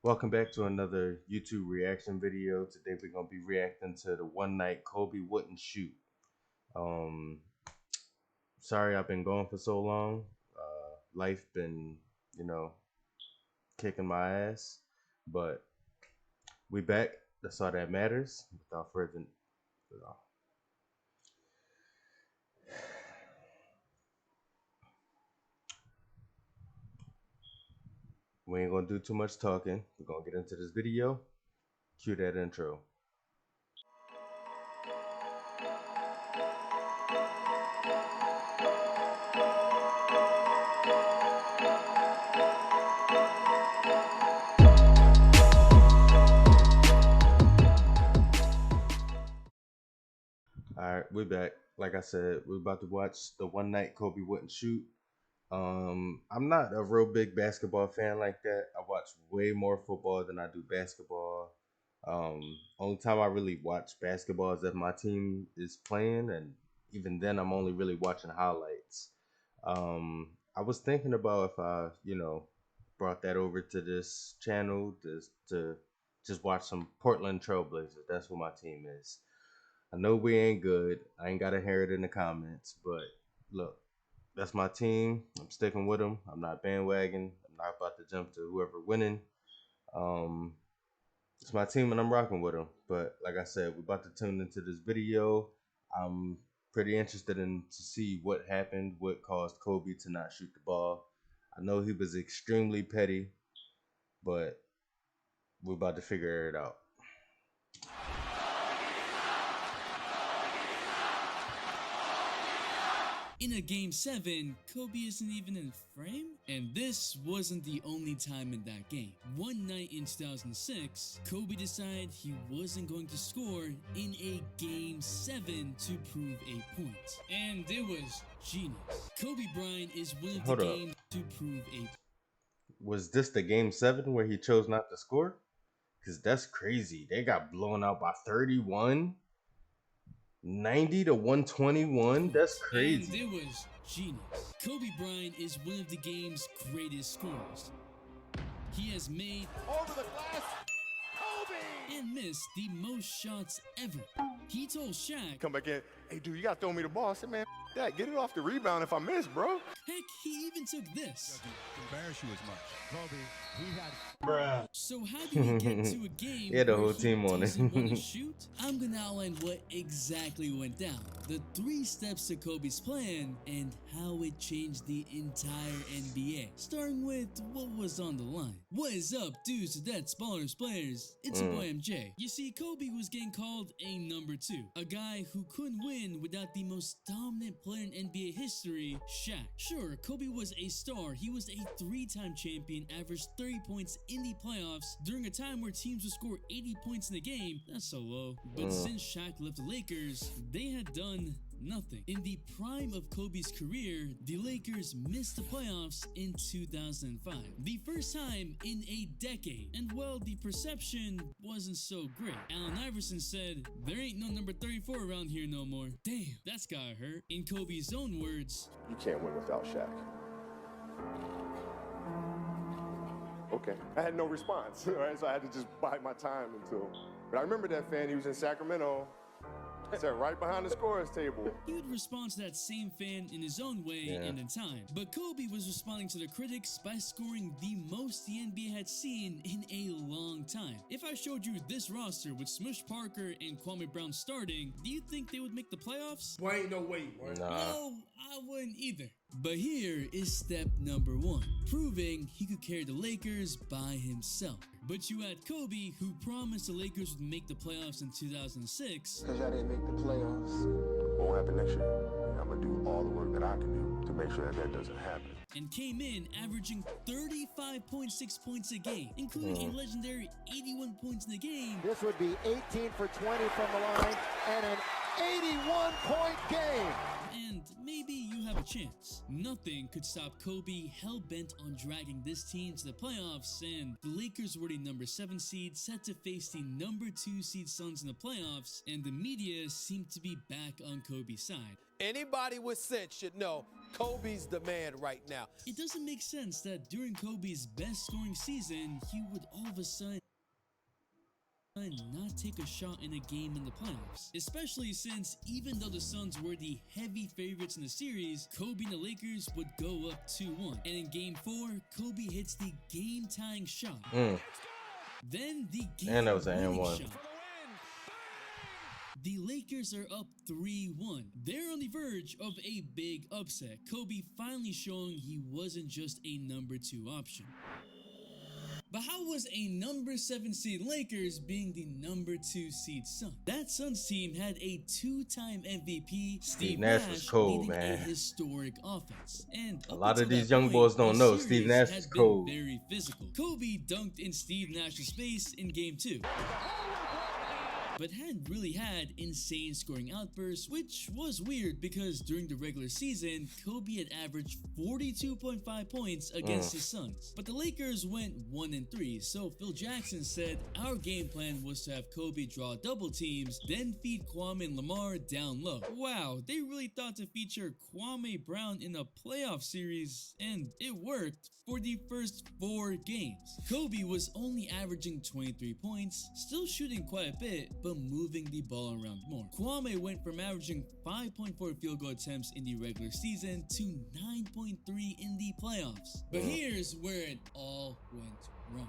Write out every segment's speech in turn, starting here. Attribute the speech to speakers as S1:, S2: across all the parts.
S1: Welcome back to another YouTube reaction video. Today we're gonna be reacting to the one night Kobe wouldn't shoot. Um, Sorry I've been gone for so long. Life been, you know, kicking my ass, but we back. That's all that matters. Without further, we ain't gonna do too much talking. We're gonna get into this video. Cue that intro. All right, we're back. Like I said, we're about to watch the one night Kobe wouldn't shoot. I'm not a real big basketball fan like that. I watch way more football than I do basketball. Only time I really watch basketball is if my team is playing, and even then, I'm only really watching highlights. I was thinking about if I, brought that over to this channel to just watch some Portland Trailblazers. That's what my team is. I know we ain't good. I ain't gotta hear it in the comments, but look, that's my team. I'm sticking with them. I'm not bandwagon. I'm not about to jump to whoever winning. Um, it's my team and I'm rocking with them. But like I said, we're about to tune into this video. I'm pretty interested in to see what happened, what caused Kobe to not shoot the ball. I know he was extremely petty, but we're about to figure it out.
S2: In a game 7, Kobe isn't even in frame? And this wasn't the only time in that game. One night in 2006, Kobe decided he wasn't going to score in a game 7 to prove a point. And it was genius. Kobe Bryant is one of the games to prove a.
S1: Was this the game 7 where he chose not to score? Because that's crazy. They got blown out by 31. 90 to 121. That's crazy.
S2: And it was genius. Kobe Bryant is one of the game's greatest scorers. He has made
S3: over the glass, Kobe,
S2: and missed the most shots ever. He told Shaq,
S3: come back in. Hey, dude, you gotta throw me the ball. I said, man, that get it off the rebound if I miss, bro.
S2: Heck, he even took this.
S4: Embarrass you as much. Kobe, he had.
S1: Bruh.
S2: So how do we get to a game
S1: yeah, the
S2: where
S1: whole
S2: he
S1: team on it.
S2: doesn't want to shoot? I'm gonna outline what exactly went down, the 3 steps to Kobe's plan, and how it changed the entire NBA. Starting with what was on the line. What is up, dudes, that's ballers players? It's your boy MJ. You see, Kobe was getting called a number 2, a guy who couldn't win without the most dominant player in NBA history, Shaq. Sure, Kobe was a star. He was a 3-time champion, averaged 30 points in the playoffs during a time where teams would score 80 points in a game. That's so low. But since Shaq left the Lakers, they had done nothing. In the prime of Kobe's career, the Lakers missed the playoffs in 2005. The first time in a decade. And well, the perception wasn't so great. Allen Iverson said, "There ain't no number 34 around here no more." Damn, that's gotta hurt. In Kobe's own words,
S3: You can't win without Shaq. Okay. I had no response, right? So I had to just bide my time until. But I remember that fan, he was in Sacramento. Sat right behind the scorer's table.
S2: he would respond to that same fan in his own way and in time. But Kobe was responding to the critics by scoring the most the NBA had seen in a long time. If I showed you this roster with Smush Parker and Kwame Brown starting, do you think they would make the playoffs?
S5: Boy, ain't no way, boy.
S1: Nah.
S2: No, I wouldn't either. But here is step number 1, proving he could carry the Lakers by himself. But you had Kobe, who promised the Lakers would make the playoffs in 2006.
S6: Because y'all didn't make the playoffs.
S3: Won't happen next year. I'm gonna do all the work that I can do to make sure that doesn't happen.
S2: And came in averaging 35.6 points a game, including a legendary 81 points in the game.
S6: This would be 18 for 20 from the line and an 81-point game.
S2: and maybe you have a chance. Nothing could stop Kobe, hell-bent on dragging this team to the playoffs, and the Lakers were the number 7 seed, set to face the number 2 seed Suns in the playoffs, and the media seemed to be back on Kobe's side.
S5: Anybody with sense should know Kobe's the man right now.
S2: It doesn't make sense that during Kobe's best scoring season, he would all of a sudden not take a shot in a game in the playoffs, especially since even though the Suns were the heavy favorites in the series, Kobe and the Lakers would go up 2-1, and in game 4, Kobe hits the game-tying shot. Then the
S1: And that was an
S2: game-winning
S1: and-one.
S2: shot. The Lakers are up 3-1. They're on the verge of a big upset, Kobe finally showing he wasn't just a number 2 option. But how was a number 7 seed Lakers being the number 2 seed Suns? That Suns team had a 2-time MVP, Steve
S1: Nash was cold,
S2: leading
S1: man.
S2: a historic offense. And
S1: A
S2: up
S1: lot of
S2: until
S1: these
S2: that
S1: young
S2: point,
S1: boys don't
S2: the
S1: know Steve
S2: series
S1: Nash
S2: had
S1: is
S2: been
S1: cold.
S2: very physical. Kobe dunked in Steve Nash's face in game 2. But hadn't really had insane scoring outbursts, which was weird because during the regular season, Kobe had averaged 42.5 points against his Suns. But the Lakers went 1-3, so Phil Jackson said our game plan was to have Kobe draw double teams, then feed Kwame and Lamar down low. Wow, they really thought to feature Kwame Brown in a playoff series, and it worked for the first 4 games. Kobe was only averaging 23 points, still shooting quite a bit, but moving the ball around more. Kwame went from averaging 5.4 field goal attempts in the regular season to 9.3 in the playoffs. But here's where it all went wrong.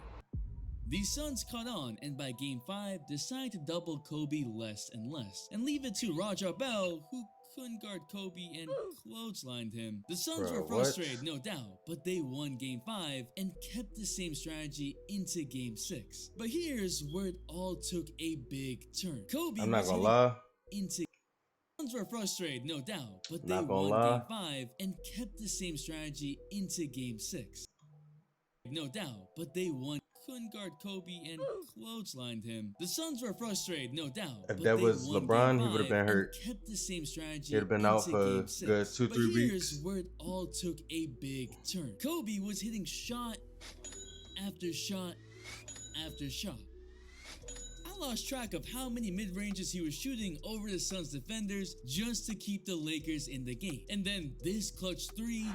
S2: The Suns caught on, and by game 5, decided to double Kobe less and less, and leave it to Raja Bell, who couldn't guard Kobe and clotheslined him. The Suns
S1: Bro,
S2: were frustrated, no doubt, but they won game 5 and kept the same strategy into game 6. But here's where it all took a big turn. Kobe
S1: I'm not
S2: was
S1: gonna
S2: hitting
S1: lie.
S2: into Suns were frustrated, no doubt, but they
S1: Not gonna
S2: won
S1: lie.
S2: game 5 and kept the same strategy into game 6. No doubt, but they won. Couldn't guard Kobe and clotheslined him. The Suns were frustrated, no doubt.
S1: If
S2: but
S1: that
S2: they
S1: was
S2: won
S1: LeBron,
S2: game
S1: he would've
S2: 5
S1: been
S2: and
S1: hurt.
S2: Kept the same strategy.
S1: He'd have been out
S2: into
S1: for
S2: game
S1: a
S2: 6.
S1: good 2-3
S2: But here's
S1: weeks.
S2: where it all took a big turn. Kobe was hitting shot after shot after shot. I lost track of how many mid-ranges he was shooting over the Suns defenders just to keep the Lakers in the game. And then this clutch 3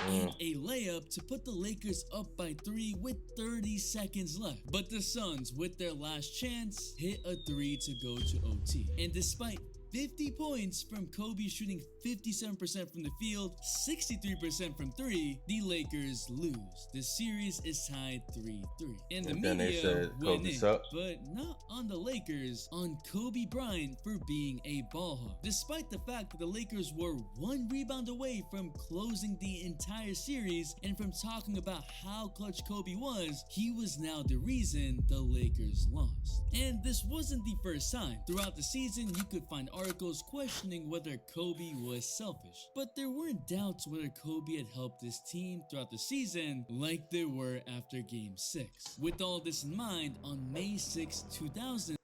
S2: and a layup to put the Lakers up by 3 with 30 seconds left. But the Suns, with their last chance, hit a 3 to go to OT. And despite 50 points from Kobe shooting 57% from the field, 63% from 3, the Lakers lose. The series is tied 3-3. And the
S1: And then they
S2: media
S1: said
S2: went
S1: Kobe
S2: in,
S1: sucked.
S2: but not on the Lakers, on Kobe Bryant for being a ball hawk. Despite the fact that the Lakers were 1 rebound away from closing the entire series and from talking about how clutch Kobe was, he was now the reason the Lakers lost. And this wasn't the first time. Throughout the season, you could find articles questioning whether Kobe was selfish. But there weren't doubts whether Kobe had helped his team throughout the season like there were after game 6. With all this in mind, on May 6, 2000,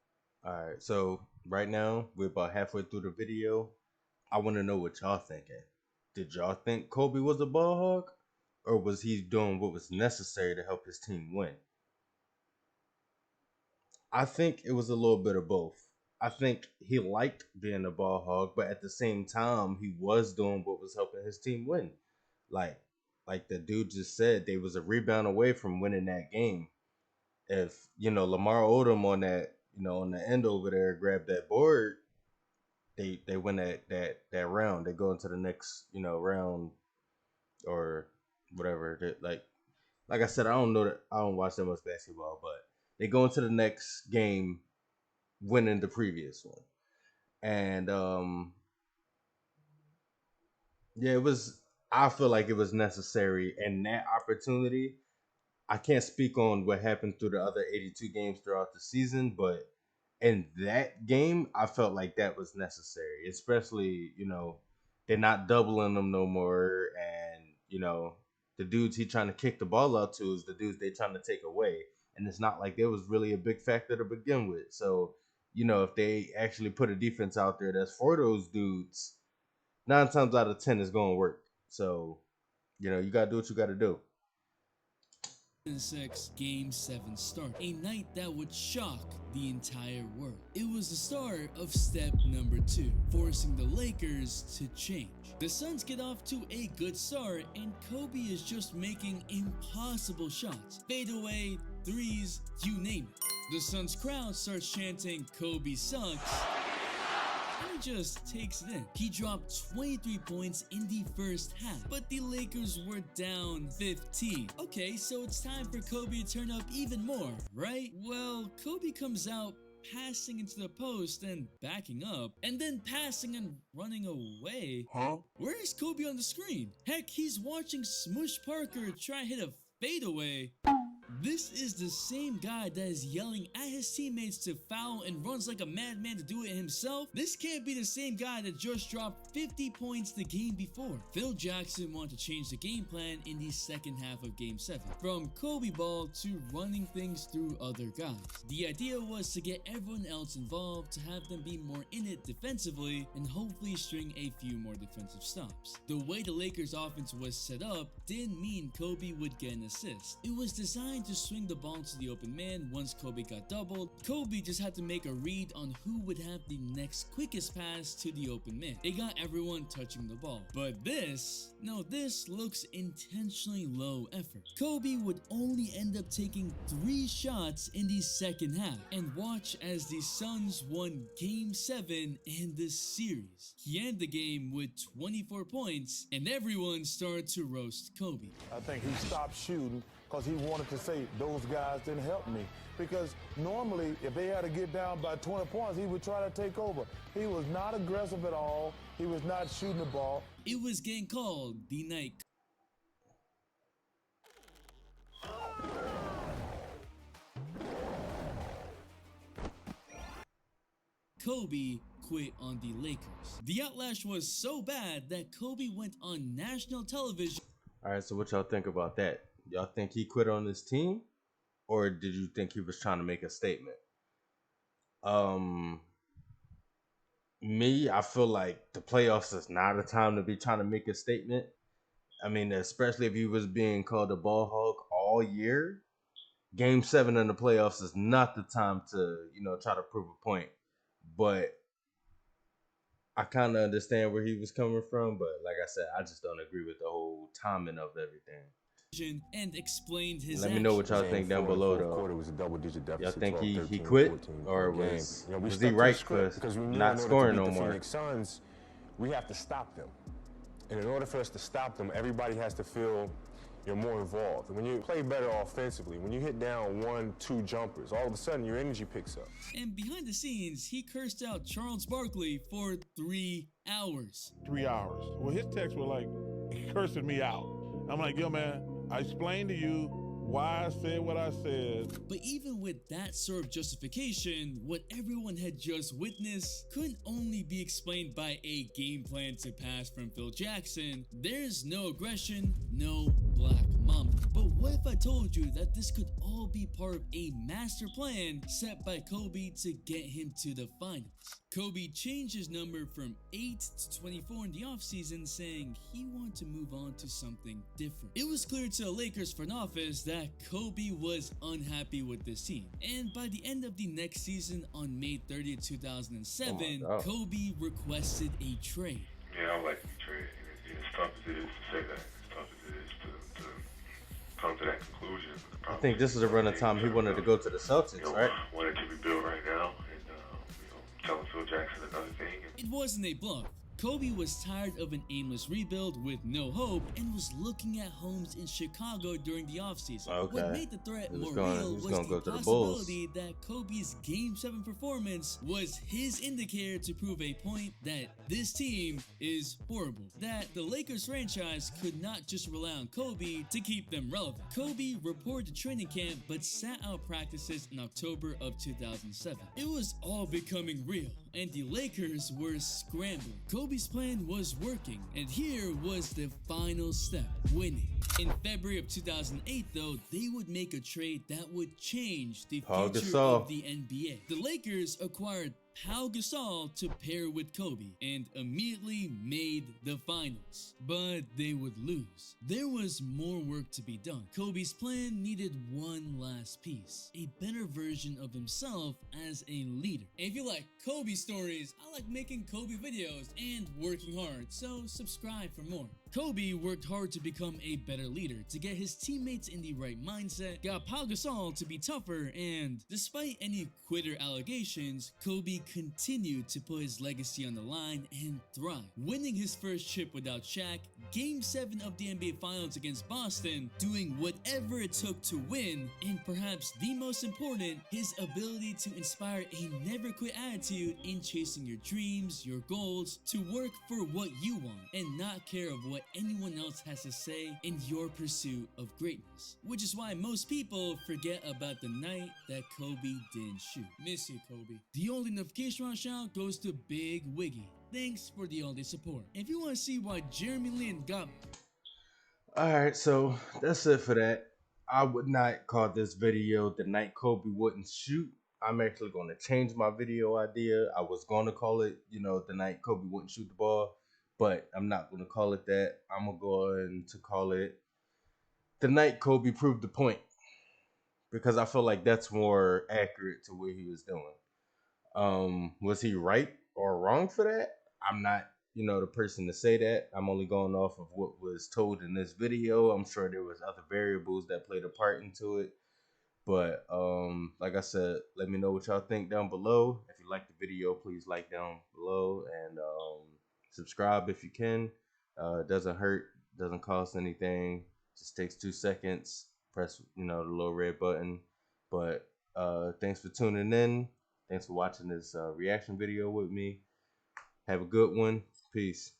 S1: Alright, so right now we're about halfway through the video. I want to know what y'all thinking. Did y'all think Kobe was a ball hog? Or was he doing what was necessary to help his team win? I think it was a little bit of both. I think he liked being a ball hog, but at the same time, he was doing what was helping his team win. Like the dude just said, they was a rebound away from winning that game. If, Lamar Odom on that, on the end over there, grabbed that board, they win that round. They go into the next, round or whatever. Like I said, I don't watch that much basketball, but they go into the next game winning the previous one. And I feel like it was necessary, and that opportunity, I can't speak on what happened through the other 82 games throughout the season, but in that game, I felt like that was necessary, especially, they're not doubling them no more, and, the dudes he trying to kick the ball out to is the dudes they trying to take away, and it's not like there was really a big factor to begin with. So, if they actually put a defense out there that's for those dudes, 9 times out of 10 it's going to work. So, you got to do what you got to do.
S2: 6 Game 7 start, a night that would shock the entire world. It was the start of step number 2, forcing the Lakers to change. The Suns get off to a good start, and Kobe is just making impossible shots. Fadeaway, threes, you name it. The Suns crowd starts chanting, "Kobe sucks." And he just takes it in. He dropped 23 points in the first half, but the Lakers were down 15. Okay, so it's time for Kobe to turn up even more, right? Well, Kobe comes out passing into the post and backing up, and then passing and running away. Where is Kobe on the screen? Heck, he's watching Smush Parker try to hit a fadeaway. This is the same guy that is yelling at his teammates to foul and runs like a madman to do it himself. This can't be the same guy that just dropped 50 points the game before. Phil Jackson wanted to change the game plan in the second half of Game 7, from Kobe ball to running things through other guys. The idea was to get everyone else involved, to have them be more in it defensively, and hopefully string a few more defensive stops. The way the Lakers offense was set up didn't mean Kobe would get an assist. It was designed to swing the ball to the open man once Kobe got doubled. Kobe just had to make a read on who would have the next quickest pass to the open man. It got everyone touching the ball. But this looks intentionally low effort. Kobe would only end up taking 3 shots in the second half, and watch as the Suns won Game 7 and the series. He ended the game with 24 points, and everyone started to roast Kobe.
S6: I think he stopped shooting because he wanted to say, those guys didn't help me. Because normally, if they had to get down by 20 points, he would try to take over. He was not aggressive at all. He was not shooting the ball.
S2: It was getting called the night Kobe quit on the Lakers. The outlash was so bad that Kobe went on national television.
S1: All right, so what y'all think about that? Y'all think he quit on his team, or did you think he was trying to make a statement? Me, I feel like the playoffs is not a time to be trying to make a statement. I mean, especially if he was being called a ball hog all year. Game 7 in the playoffs is not the time to, try to prove a point. But I kind of understand where he was coming from. But like I said, I just don't agree with the whole timing of everything.
S2: And explained his
S1: Let me know what y'all think down below, though.
S3: Quarter was a double-digit deficit.
S1: Y'all think
S3: 12,
S1: he
S3: 13,
S1: quit,
S3: 14
S1: or
S3: per
S1: was
S3: game. We
S1: he
S3: stuck to
S1: right
S3: the script
S1: for
S3: because we knew
S1: not
S3: in order
S1: scoring
S3: to
S1: no
S3: beat the
S1: more?
S3: Phoenix Suns, we have to stop them. And in order for us to stop them, everybody has to feel more involved. And when you play better offensively, when you hit down 1, 2 jumpers, all of a sudden your energy picks up.
S2: And behind the scenes, he cursed out Charles Barkley for 3 hours.
S7: 3 hours. Well, his texts were like cursing me out. I'm like, yo, man, I explained to you why I said what I said.
S2: But even with that sort of justification, what everyone had just witnessed couldn't only be explained by a game plan to pass from Phil Jackson. There's no aggression, no Black Mamba. But what if I told you that this could all be part of a master plan set by Kobe to get him to the finals? Kobe changed his number from 8 to 24 in the offseason, saying he wanted to move on to something different. It was clear to the Lakers front office that Kobe was unhappy with this team. And by the end of the next season, on May 30th, 2007, Kobe requested a trade.
S8: Yeah, I would like to be traded. As tough as it is to say that, as tough as it is to come to that conclusion.
S1: I think this is around the time he wanted to go to the Celtics, right?
S8: Wanted to rebuild right now, and telling Phil Jackson another thing.
S2: It wasn't a bluff. Kobe was tired of an aimless rebuild with no hope and was looking at homes in Chicago during the offseason.
S1: Okay.
S2: What made the threat more real was the possibility that Kobe's Game 7 performance was his indicator to prove a point that this team is horrible. That the Lakers franchise could not just rely on Kobe to keep them relevant. Kobe reported to training camp but sat out practices in October of 2007. It was all becoming real, and the Lakers were scrambling. Kobe's plan was working, and here was the final step: winning. In February of 2008, though, they would make a trade that would change the future of the NBA. The Lakers acquired Pau Gasol to pair with Kobe and immediately made the finals. But they would lose. There was more work to be done. Kobe's plan needed one last piece, a better version of himself as a leader. And if you like Kobe stories, I like making Kobe videos and working hard, so subscribe for more. Kobe worked hard to become a better leader, to get his teammates in the right mindset, got Pau Gasol to be tougher, and despite any quitter allegations, Kobe continued to put his legacy on the line and thrive. Winning his first chip without Shaq, Game 7 of the NBA Finals against Boston, doing whatever it took to win, and perhaps the most important, his ability to inspire a never quit attitude in chasing your dreams, your goals, to work for what you want, and not care of what anyone else has to say in your pursuit of greatness. Which is why most people forget about the night that Kobe didn't shoot. Miss you, Kobe. The only notification round shout goes to Big Wiggy. Thanks for the all-day support. If you want to see why Jeremy Lin got...
S1: Alright, so that's it for that. I would not call this video the night Kobe wouldn't shoot. I'm actually going to change my video idea. I was going to call it, the night Kobe wouldn't shoot the ball, but I'm not going to call it that. I'm going to call it the night Kobe proved the point, because I feel like that's more accurate to what he was doing. Was he right or wrong for that? I'm not, the person to say that. I'm only going off of what was told in this video. I'm sure there was other variables that played a part into it. But like I said, let me know what y'all think down below. If you like the video, please like down below and subscribe if you can. It doesn't hurt, doesn't cost anything. Just takes 2 seconds. Press the little red button. But thanks for tuning in. Thanks for watching this reaction video with me. Have a good one. Peace.